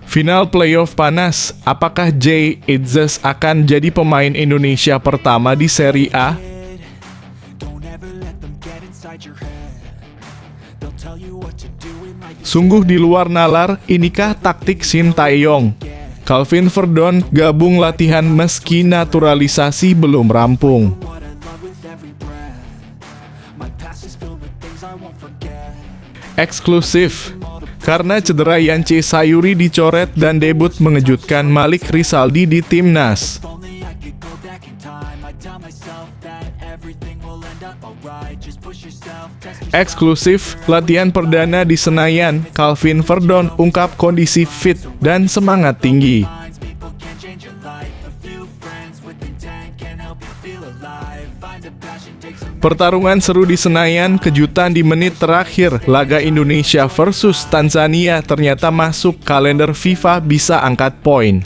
Final playoff panas, apakah Jay Itzes akan jadi pemain Indonesia pertama di Serie A? Sungguh di luar nalar, inikah taktik Shin Tae-yong? Calvin Verdon gabung latihan meski naturalisasi belum rampung. Eksklusif. Karena cedera Yance Sayuri dicoret dan debut mengejutkan Malik Rizaldi di timnas. Eksklusif, latihan perdana di Senayan, Calvin Verdon ungkap kondisi fit dan semangat tinggi. Pertarungan seru di Senayan, kejutan di menit terakhir, laga Indonesia versus Tanzania ternyata masuk kalender FIFA bisa angkat poin.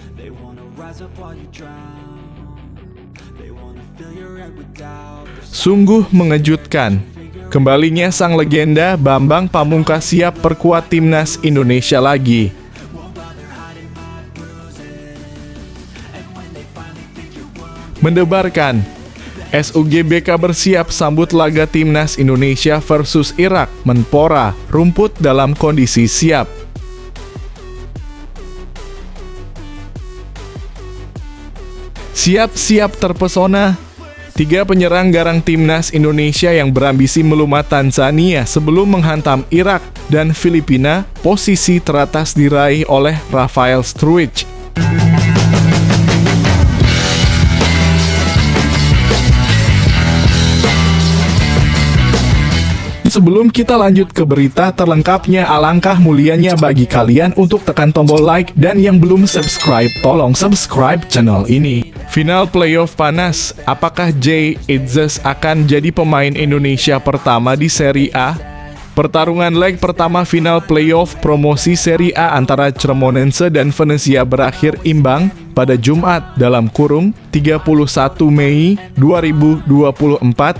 Sungguh mengejutkan. Kembalinya sang legenda Bambang Pamungkas siap perkuat timnas Indonesia lagi. Mendebarkan. SUGBK bersiap sambut laga timnas Indonesia versus Irak, Menpora, rumput dalam kondisi siap. Siap-siap terpesona. 3 penyerang garang timnas Indonesia yang berambisi melumat Tanzania sebelum menghantam Irak dan Filipina, posisi teratas diraih oleh Rafael Struijk. Sebelum kita lanjut ke berita terlengkapnya, alangkah mulianya bagi kalian untuk tekan tombol like dan yang belum subscribe, tolong subscribe channel ini. Final playoff panas, apakah Jay Itzes akan jadi pemain Indonesia pertama di Serie A? Pertarungan leg pertama final playoff promosi Serie A antara Cremonense dan Venezia berakhir imbang pada Jumat (31 Mei 2024)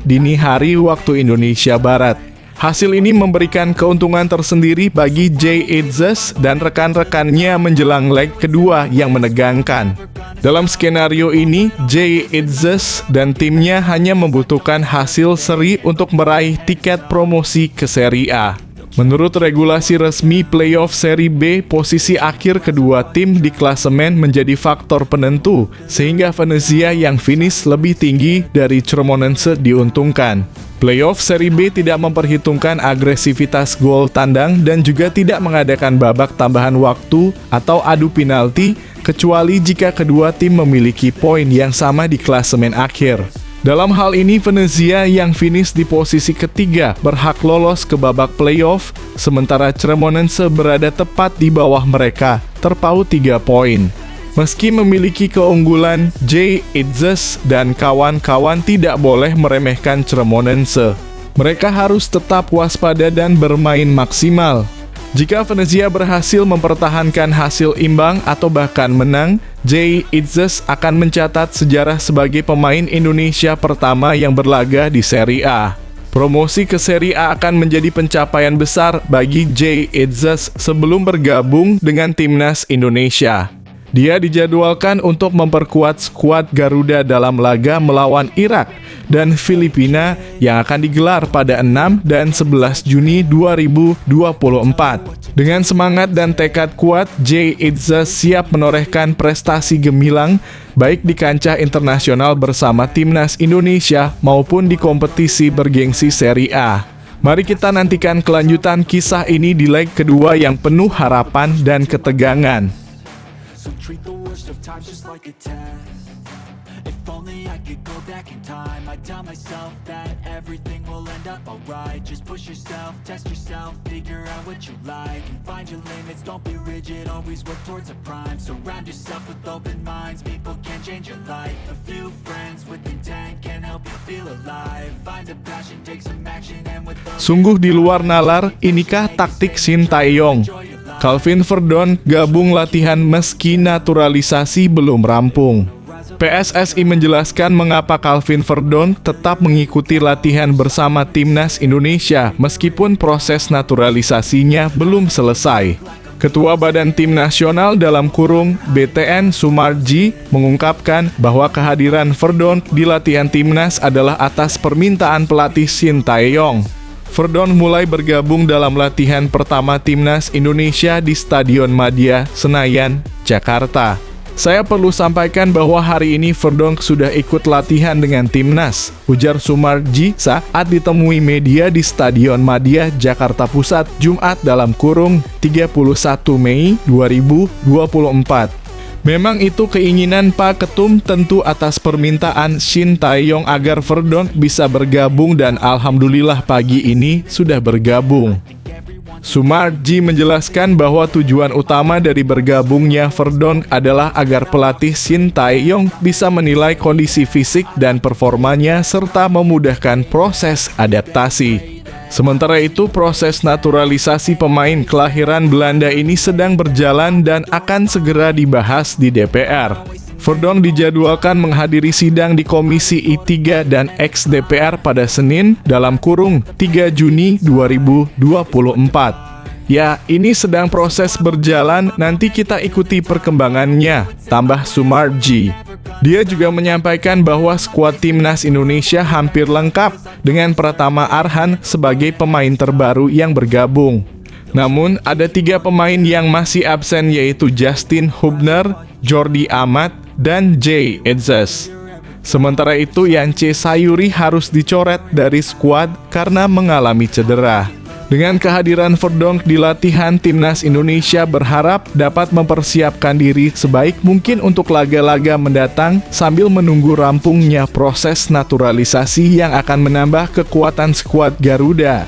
dini hari waktu Indonesia Barat. Hasil ini memberikan keuntungan tersendiri bagi Jay Itzes dan rekan-rekannya menjelang leg kedua yang menegangkan. Dalam skenario ini, Jay Itzes dan timnya hanya membutuhkan hasil seri untuk meraih tiket promosi ke Serie A. Menurut regulasi resmi playoff Serie B, posisi akhir kedua tim di klasemen menjadi faktor penentu, sehingga Venezia yang finish lebih tinggi dari Cremonense diuntungkan. Playoff Serie B tidak memperhitungkan agresivitas gol tandang dan juga tidak mengadakan babak tambahan waktu atau adu penalti, kecuali jika kedua tim memiliki poin yang sama di klasemen akhir. Dalam hal ini, Venezia yang finish di posisi ketiga berhak lolos ke babak playoff, sementara Cremonense berada tepat di bawah mereka, terpaut 3 poin. Meski memiliki keunggulan, Jay Itzes dan kawan-kawan tidak boleh meremehkan Cremonense. Mereka harus tetap waspada dan bermain maksimal. Jika Venezia berhasil mempertahankan hasil imbang atau bahkan menang, Jay Itzes akan mencatat sejarah sebagai pemain Indonesia pertama yang berlaga di Serie A. Promosi ke Serie A akan menjadi pencapaian besar bagi Jay Itzes sebelum bergabung dengan timnas Indonesia. Dia dijadwalkan untuk memperkuat skuad Garuda dalam laga melawan Irak dan Filipina yang akan digelar pada 6 dan 11 Juni 2024. Dengan semangat dan tekad kuat, Jay Itzes siap menorehkan prestasi gemilang baik di kancah internasional bersama timnas Indonesia maupun di kompetisi bergengsi Serie A. Mari kita nantikan kelanjutan kisah ini di leg kedua yang penuh harapan dan ketegangan. So treat the worst of times just like a test. If only I could go back in time, I'd tell myself that everything will end up alright. Just push yourself, test yourself, figure out what you like, and find your limits, don't be rigid, always work towards a prime. Surround yourself with open minds, people can change your life. A few friends with intent can help you feel alive. Find a passion, take some action, and with those Sungguh di luar nalar, inikah taktik Shin Tae-yong? Calvin Verdon gabung latihan meski naturalisasi belum rampung. PSSI menjelaskan mengapa Calvin Verdon tetap mengikuti latihan bersama timnas Indonesia meskipun proses naturalisasinya belum selesai. Ketua Badan Tim Nasional dalam kurung BTN Sumarji mengungkapkan bahwa kehadiran Verdonk di latihan timnas adalah atas permintaan pelatih Shin Tae-yong. Verdonk mulai bergabung dalam latihan pertama timnas Indonesia di Stadion Madia, Senayan, Jakarta. Saya perlu sampaikan bahwa hari ini Verdonk sudah ikut latihan dengan timnas, ujar Sumarji saat ditemui media di Stadion Madia, Jakarta Pusat, Jumat dalam kurung 31 Mei 2024. Memang itu keinginan Pak Ketum, tentu atas permintaan Shin Tae-yong agar Verdonk bisa bergabung dan alhamdulillah pagi ini sudah bergabung. Sumarji menjelaskan bahwa tujuan utama dari bergabungnya Verdonk adalah agar pelatih Shin Tae-yong bisa menilai kondisi fisik dan performanya serta memudahkan proses adaptasi. Sementara itu, proses naturalisasi pemain kelahiran Belanda ini sedang berjalan dan akan segera dibahas di DPR. Verdonk dijadwalkan menghadiri sidang di Komisi I3 dan ex-DPR pada Senin dalam kurung 3 Juni 2024. Ya, ini sedang proses berjalan, nanti kita ikuti perkembangannya, tambah Sumarji. Dia juga menyampaikan bahwa skuad timnas Indonesia hampir lengkap dengan Pratama Arhan sebagai pemain terbaru yang bergabung. Namun, ada 3 pemain yang masih absen yaitu Justin Hubner, Jordi Amat, dan Jay Edzes. Sementara itu, Yance Sayuri harus dicoret dari skuad karena mengalami cedera. Dengan kehadiran Verdonk di latihan, timnas Indonesia berharap dapat mempersiapkan diri sebaik mungkin untuk laga-laga mendatang sambil menunggu rampungnya proses naturalisasi yang akan menambah kekuatan skuad Garuda.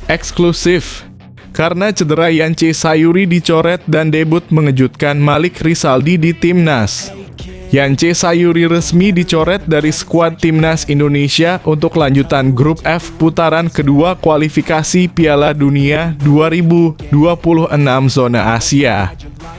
Eksklusif. Karena cedera, Yance Sayuri dicoret dan debut mengejutkan Malik Rizaldi di timnas. Yance Sayuri resmi dicoret dari skuad timnas Indonesia untuk lanjutan grup F putaran kedua kualifikasi Piala Dunia 2026 zona Asia.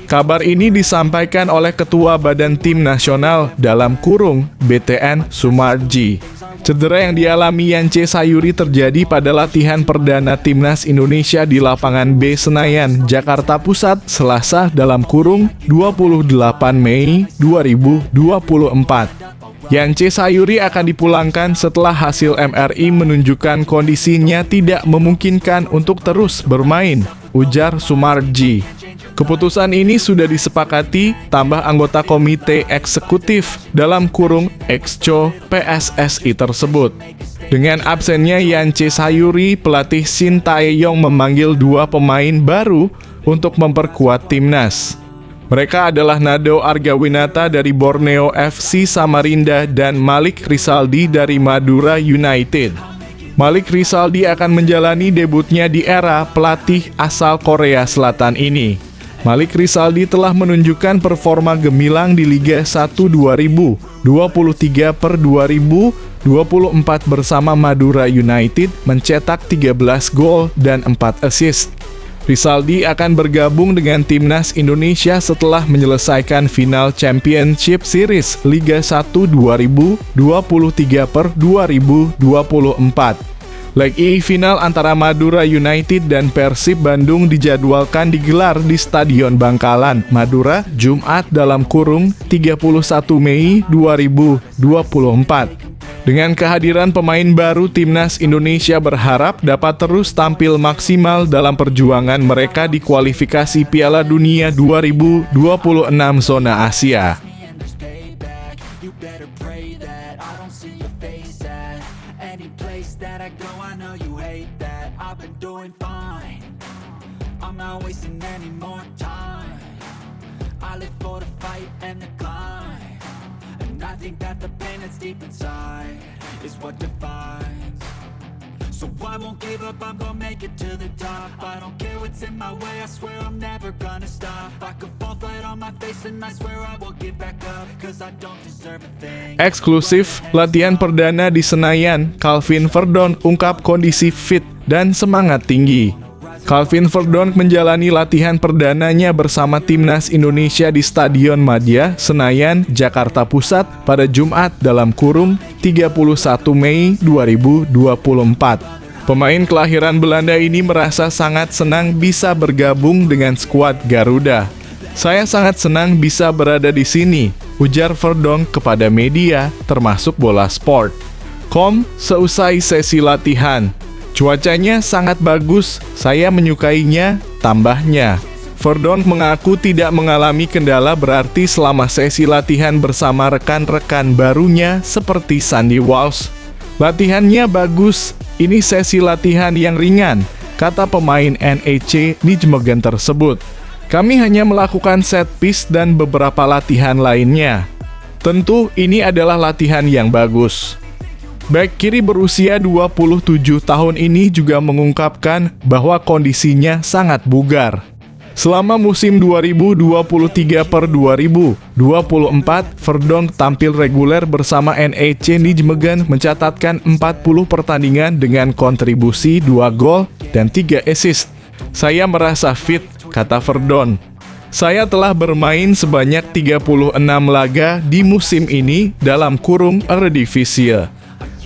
Kabar ini disampaikan oleh Ketua Badan Tim Nasional dalam kurung BTN Sumarji. Cedera yang dialami Yance Sayuri terjadi pada latihan perdana timnas Indonesia di lapangan B Senayan, Jakarta Pusat, Selasa dalam kurung 28 Mei 2024. Yance Sayuri akan dipulangkan setelah hasil MRI menunjukkan kondisinya tidak memungkinkan untuk terus bermain, ujar Sumarji. Keputusan ini sudah disepakati tambah anggota komite eksekutif dalam kurung Exco PSSI tersebut. Dengan absennya Yance Sayuri, pelatih Shin Tae-yong memanggil 2 pemain baru untuk memperkuat timnas. Mereka adalah Nado Argawinata dari Borneo FC Samarinda dan Malik Rizaldi dari Madura United. Malik Rizaldi akan menjalani debutnya di era pelatih asal Korea Selatan ini. Malik Rizaldi telah menunjukkan performa gemilang di Liga 1 2023 per 2024 bersama Madura United, mencetak 13 gol dan 4 assist. Rizaldi akan bergabung dengan timnas Indonesia setelah menyelesaikan final Championship Series Liga 1 2023 per 2024. Leg E final antara Madura United dan Persib Bandung dijadwalkan digelar di Stadion Bangkalan, Madura, Jumat dalam kurung 31 Mei 2024. Dengan kehadiran pemain baru, timnas Indonesia berharap dapat terus tampil maksimal dalam perjuangan mereka di kualifikasi Piala Dunia 2026 zona Asia. I think that the pain that's deep inside is what defines. So I won't give up, I'm gonna make it to the top. I don't care what's in my way, I swear I'm never gonna stop. I could fall flat on my face and I swear I will get back up, cause I don't deserve a thing. Eksklusif latihan perdana di Senayan, Calvin Verdon ungkap kondisi fit dan semangat tinggi. Calvin Verdon menjalani latihan perdananya bersama Timnas Indonesia di Stadion Madia, Senayan, Jakarta Pusat pada Jumat dalam kurung 31 Mei 2024. Pemain kelahiran Belanda ini merasa sangat senang bisa bergabung dengan skuad Garuda. Saya sangat senang bisa berada di sini, ujar Verdon kepada media, termasuk Bola Sport. Seusai sesi latihan. Cuacanya sangat bagus, saya menyukainya, tambahnya. Verdon mengaku tidak mengalami kendala berarti selama sesi latihan bersama rekan-rekan barunya seperti Sandy Walsh. Latihannya bagus, ini sesi latihan yang ringan, kata pemain NEC Nijmegen tersebut. Kami hanya melakukan set piece dan beberapa latihan lainnya. Tentu ini adalah latihan yang bagus. Bek kiri berusia 27 tahun ini juga mengungkapkan bahwa kondisinya sangat bugar. Selama musim 2023 per 2024, Verdon tampil reguler bersama NEC Nijmegen mencatatkan 40 pertandingan dengan kontribusi 2 gol dan 3 assist. Saya merasa fit, kata Verdon. Saya telah bermain sebanyak 36 laga di musim ini dalam kurung Eredivisie.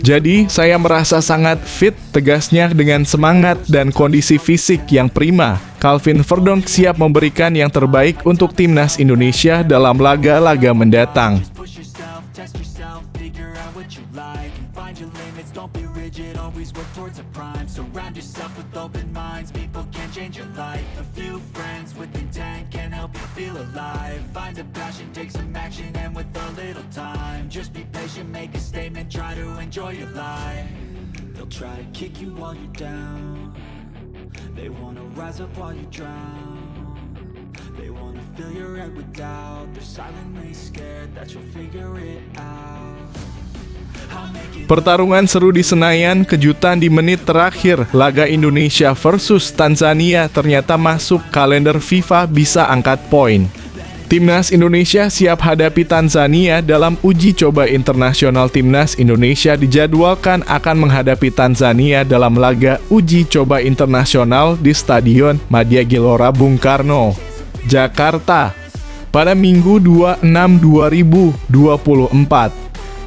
Jadi, saya merasa sangat fit, tegasnya dengan semangat dan kondisi fisik yang prima. Calvin Verdon siap memberikan yang terbaik untuk Timnas Indonesia dalam laga-laga mendatang. Feel alive, find a passion, take some action, and with a little time, just be patient, make a statement, try to enjoy your life. They'll try to kick you while you're down, they wanna rise up while you drown, they wanna fill your head with doubt, they're silently scared that you'll figure it out. Pertarungan seru di Senayan, kejutan di menit terakhir, laga Indonesia versus Tanzania ternyata masuk kalender FIFA bisa angkat poin. Timnas Indonesia siap hadapi Tanzania dalam uji coba internasional. Timnas Indonesia dijadwalkan akan menghadapi Tanzania dalam laga uji coba internasional di Stadion Madia Gelora Bung Karno, Jakarta, pada Minggu 26/2024.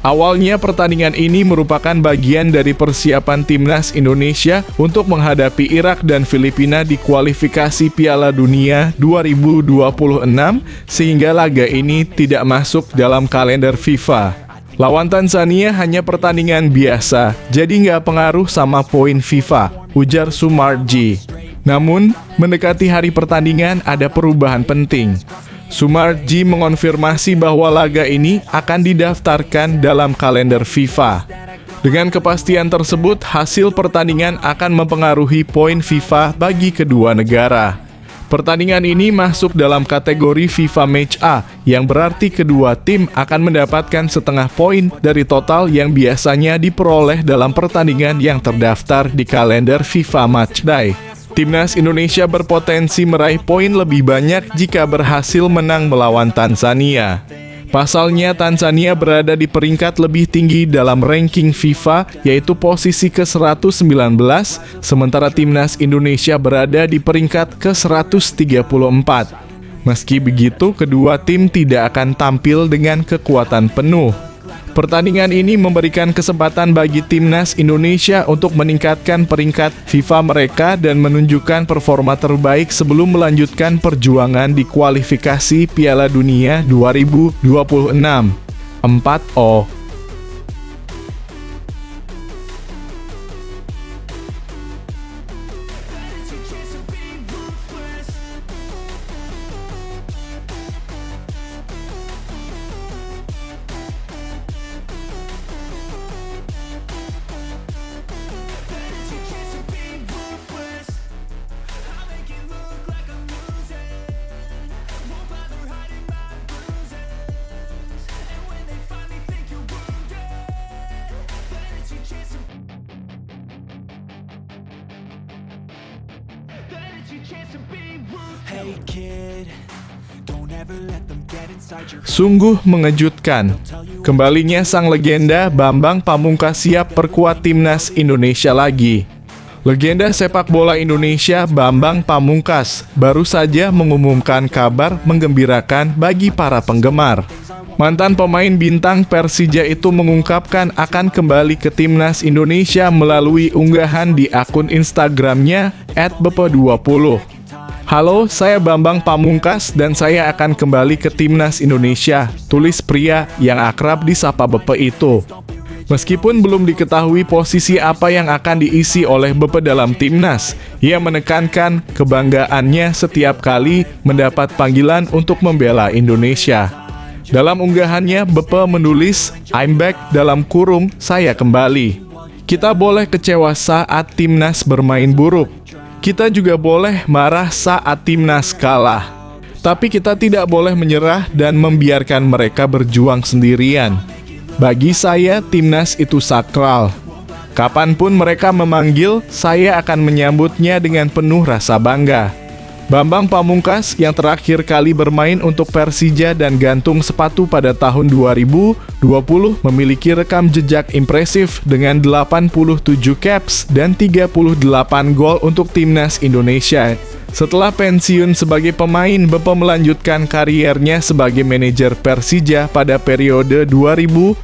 Awalnya pertandingan ini merupakan bagian dari persiapan Timnas Indonesia untuk menghadapi Irak dan Filipina di kualifikasi Piala Dunia 2026, sehingga laga ini tidak masuk dalam kalender FIFA. Lawan Tanzania hanya pertandingan biasa, jadi nggak pengaruh sama poin FIFA, ujar Sumarji. Namun, mendekati hari pertandingan ada perubahan penting. Sumarji mengonfirmasi bahwa laga ini akan didaftarkan dalam kalender FIFA. Dengan kepastian tersebut, hasil pertandingan akan mempengaruhi poin FIFA bagi kedua negara. Pertandingan ini masuk dalam kategori FIFA Match A, yang berarti kedua tim akan mendapatkan setengah poin dari total yang biasanya diperoleh dalam pertandingan yang terdaftar di kalender FIFA Matchday. Timnas Indonesia berpotensi meraih poin lebih banyak jika berhasil menang melawan Tanzania. Pasalnya, Tanzania berada di peringkat lebih tinggi dalam ranking FIFA, yaitu posisi ke-119, sementara Timnas Indonesia berada di peringkat ke-134. Meski begitu, kedua tim tidak akan tampil dengan kekuatan penuh. Pertandingan ini memberikan kesempatan bagi Timnas Indonesia untuk meningkatkan peringkat FIFA mereka dan menunjukkan performa terbaik sebelum melanjutkan perjuangan di kualifikasi Piala Dunia 2026. 4-0. Hey kid, don't ever let them get inside your head. Sungguh mengejutkan. Kembalinya sang legenda Bambang Pamungkas siap perkuat timnas Indonesia lagi. Legenda sepak bola Indonesia Bambang Pamungkas baru saja mengumumkan kabar menggembirakan bagi para penggemar. Mantan pemain bintang Persija itu mengungkapkan akan kembali ke timnas Indonesia melalui unggahan di akun Instagramnya @bepe20. Halo, saya Bambang Pamungkas dan saya akan kembali ke timnas Indonesia, tulis pria yang akrab disapa Bepe itu. Meskipun belum diketahui posisi apa yang akan diisi oleh Bepe dalam timnas, ia menekankan kebanggaannya setiap kali mendapat panggilan untuk membela Indonesia. Dalam unggahannya, Bepe menulis, "I'm back" dalam kurung, "saya kembali." Kita boleh kecewa saat timnas bermain buruk. Kita juga boleh marah saat timnas kalah. Tapi kita tidak boleh menyerah dan membiarkan mereka berjuang sendirian. Bagi saya, timnas itu sakral. Kapanpun mereka memanggil, saya akan menyambutnya dengan penuh rasa bangga. Bambang Pamungkas yang terakhir kali bermain untuk Persija dan gantung sepatu pada tahun 2020 memiliki rekam jejak impresif dengan 87 caps dan 38 gol untuk timnas Indonesia. Setelah pensiun sebagai pemain, Bepe melanjutkan kariernya sebagai manajer Persija pada periode 2020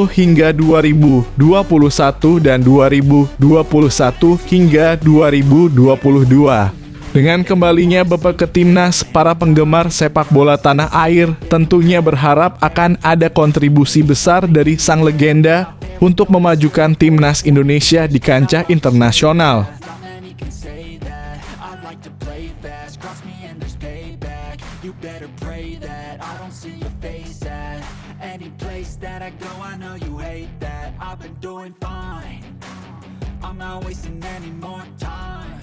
hingga 2021 dan 2021 hingga 2022. Dengan kembalinya Bepe ke timnas, para penggemar sepak bola tanah air tentunya berharap akan ada kontribusi besar dari sang legenda untuk memajukan timnas Indonesia di kancah internasional. You better pray that I don't see your face at any place that I go. I know you hate that. I've been doing fine. I'm not wasting any more time.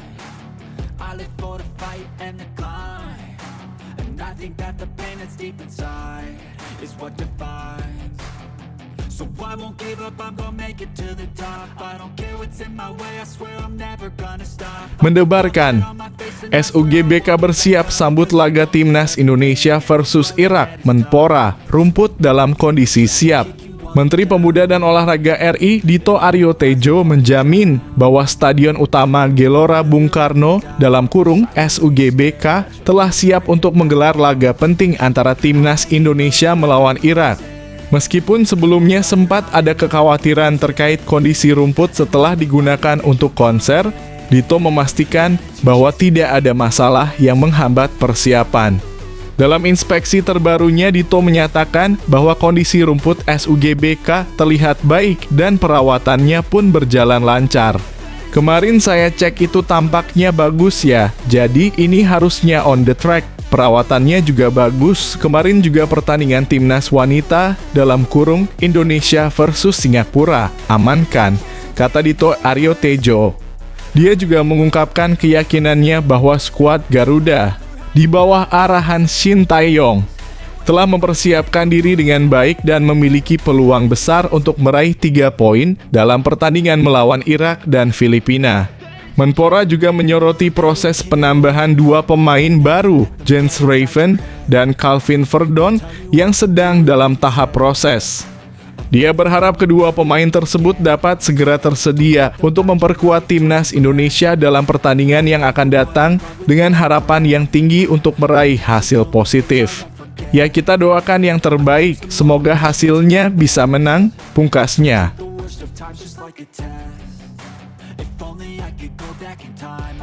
I live for the fight and the climb, and I think that the pain that's deep inside is what defines. So I won't give up, I'm gonna make it to the top. I don't care what's in my way, I swear I'm never gonna stop. Mendebarkan, SUGBK bersiap sambut laga timnas Indonesia versus Irak, Menpora, rumput dalam kondisi siap. Menteri Pemuda dan Olahraga RI Dito Aryo Tejo menjamin bahwa Stadion Utama Gelora Bung Karno dalam kurung SUGBK telah siap untuk menggelar laga penting antara timnas Indonesia melawan Irak. Meskipun sebelumnya sempat ada kekhawatiran terkait kondisi rumput setelah digunakan untuk konser, Dito memastikan bahwa tidak ada masalah yang menghambat persiapan. Dalam inspeksi terbarunya, Dito menyatakan bahwa kondisi rumput SUGBK terlihat baik dan perawatannya pun berjalan lancar. Kemarin saya cek itu tampaknya bagus ya, jadi ini harusnya on the track. Perawatannya juga bagus. Kemarin juga pertandingan timnas wanita dalam kurung Indonesia versus Singapura. Aman kan? Kata Dito Aryo Tejo. Dia juga mengungkapkan keyakinannya bahwa skuad Garuda di bawah arahan Shin Tae-yong telah mempersiapkan diri dengan baik dan memiliki peluang besar untuk meraih 3 poin dalam pertandingan melawan Irak dan Filipina. Menpora juga menyoroti proses penambahan 2 pemain baru, Jens Raven dan Calvin Verdon, yang sedang dalam tahap proses. Dia berharap kedua pemain tersebut dapat segera tersedia untuk memperkuat timnas Indonesia dalam pertandingan yang akan datang dengan harapan yang tinggi untuk meraih hasil positif. Ya, kita doakan yang terbaik, semoga hasilnya bisa menang, pungkasnya.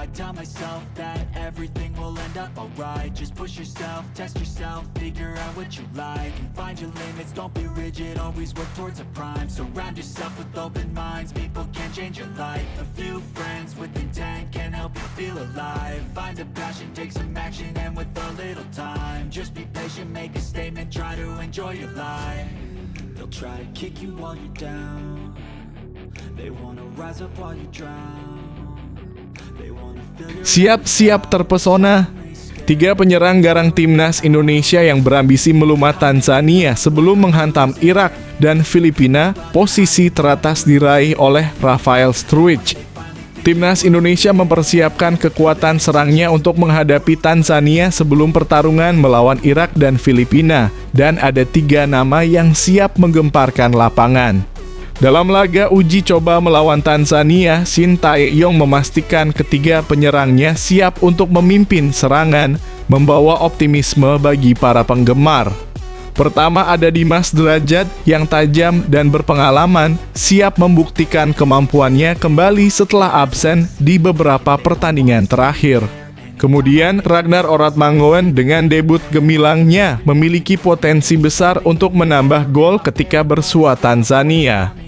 I tell myself that everything will end up alright. Just push yourself, test yourself, figure out what you like, and find your limits, don't be rigid, always work towards a prime. Surround yourself with open minds, people can change your life. A few friends with intent can help you feel alive. Find a passion, take some action, and with a little time, just be patient, make a statement, try to enjoy your life. They'll try to kick you while you're down, they wanna rise up while you drown. Siap-siap terpesona. 3 penyerang garang timnas Indonesia yang berambisi melumat Tanzania sebelum menghantam Irak dan Filipina, posisi teratas diraih oleh Rafael Struijk. Timnas Indonesia mempersiapkan kekuatan serangnya untuk menghadapi Tanzania sebelum pertarungan melawan Irak dan Filipina, dan ada 3 nama yang siap menggemparkan lapangan. Dalam laga uji coba melawan Tanzania, Shin Tae-yong memastikan ketiga penyerangnya siap untuk memimpin serangan, membawa optimisme bagi para penggemar. Pertama ada Dimas Derajat yang tajam dan berpengalaman, siap membuktikan kemampuannya kembali setelah absen di beberapa pertandingan terakhir. Kemudian Ragnar Oratmangoen dengan debut gemilangnya memiliki potensi besar untuk menambah gol ketika bersua Tanzania.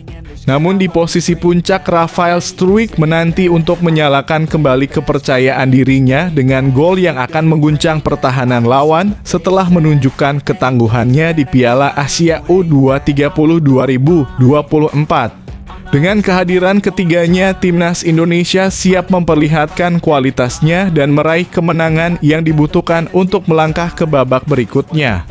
Namun di posisi puncak, Rafael Struijk menanti untuk menyalakan kembali kepercayaan dirinya dengan gol yang akan mengguncang pertahanan lawan setelah menunjukkan ketangguhannya di Piala Asia U20 2024. Dengan kehadiran ketiganya, Timnas Indonesia siap memperlihatkan kualitasnya dan meraih kemenangan yang dibutuhkan untuk melangkah ke babak berikutnya.